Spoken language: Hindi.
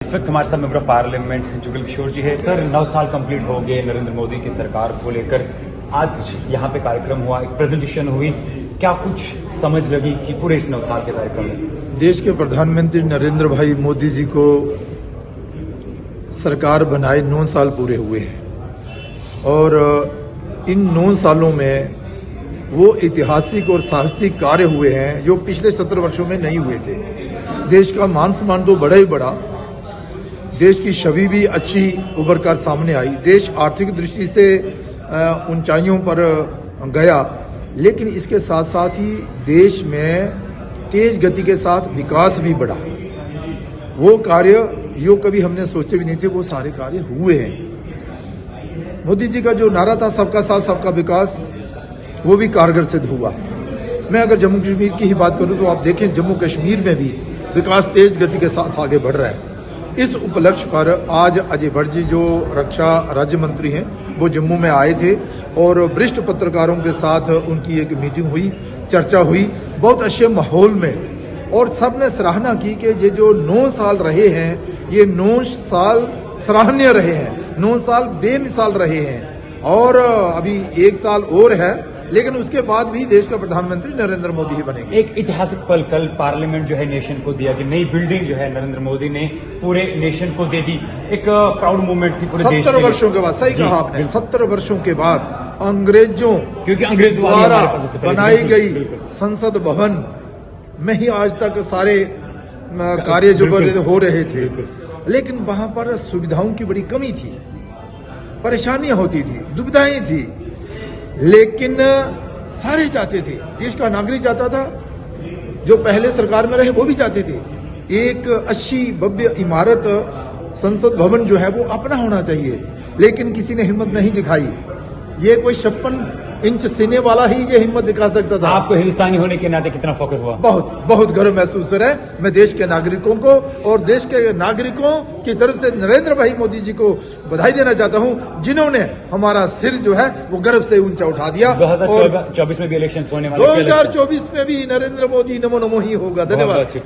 इस वक्त हमारे साथ member of parliament Jugal Kishore जी है। सर 9 साल कंप्लीट हो गए नरेंद्र मोदी की सरकार को लेकर। आज यहाँ पे कार्यक्रम हुआ, एक प्रेजेंटेशन हुई, क्या कुछ समझ लगी कि पूरे इस 9 साल के कार्यक्रम में? देश के प्रधानमंत्री नरेंद्र भाई मोदी जी को सरकार बनाए 9 साल पूरे हुए हैं और इन 9 सालों में वो ऐतिहासिक और साहसिक कार्य हुए हैं जो पिछले 17 वर्षों में नहीं हुए थे। देश का मान सम्मान तो बड़ा ही बड़ा, देश की छवि भी अच्छी उभर कर सामने आई, देश आर्थिक दृष्टि से ऊंचाइयों पर गया, लेकिन इसके साथ साथ ही देश में तेज गति के साथ विकास भी बढ़ा। वो कार्य जो कभी हमने सोचे भी नहीं थे, वो सारे कार्य हुए हैं। मोदी जी का जो नारा था सबका साथ सबका विकास, वो भी कारगर सिद्ध हुआ। मैं अगर जम्मू कश्मीर की ही बात करूं तो आप देखें जम्मू कश्मीर में भी विकास तेज गति के साथ आगे बढ़ रहा है। इस उपलक्ष्य पर आज अजय भट्ट जी जो रक्षा राज्य मंत्री हैं वो जम्मू में आए थे और वरिष्ठ पत्रकारों के साथ उनकी एक मीटिंग हुई, चर्चा हुई बहुत अच्छे माहौल में, और सब ने सराहना की कि ये जो 9 साल रहे हैं ये 9 साल सराहनीय रहे हैं, 9 साल बेमिसाल रहे हैं और अभी 1 साल और है, लेकिन उसके बाद भी देश का प्रधानमंत्री नरेंद्र मोदी ही बनेंगे। एक ऐतिहासिक पल कल पार्लियामेंट जो है नेशन को दिया कि नई बिल्डिंग जो है नरेंद्र मोदी ने पूरे नेशन को दे दी। एक प्राउड मोमेंट थी पूरे देश के 70 वर्षों के बाद, सही कहा आपने, 70 वर्षों के बाद अंग्रेजों क्योंकि अंग्रेजों द्वारा बनाई गई संसद भवन में ही आज तक सारे कार्य जो हो रहे थे, लेकिन वहां पर सुविधाओं की बड़ी कमी थी, परेशानियां होती थी, दुविधाएं थी, लेकिन सारे चाहते थे, देश का नागरिक चाहता था, जो पहले सरकार में रहे वो भी चाहते थे, एक अच्छी भव्य इमारत संसद भवन जो है वो अपना होना चाहिए, लेकिन किसी ने हिम्मत नहीं दिखाई। ये कोई 56 इंच सीने वाला ही ये हिम्मत दिखा सकता था। आपको हिंदुस्तानी होने के नाते कितना फोकस हुआ? बहुत बहुत गर्व महसूस हो रहा है। मैं देश के नागरिकों को और देश के नागरिकों की तरफ से नरेंद्र भाई मोदी जी को बधाई देना चाहता हूं, जिन्होंने हमारा सिर जो है वो गर्व से ऊंचा उठा दिया। 2024 में भी इलेक्शन होने वाले, 2024 में भी नरेंद्र मोदी नमो नमो ही होगा। धन्यवाद।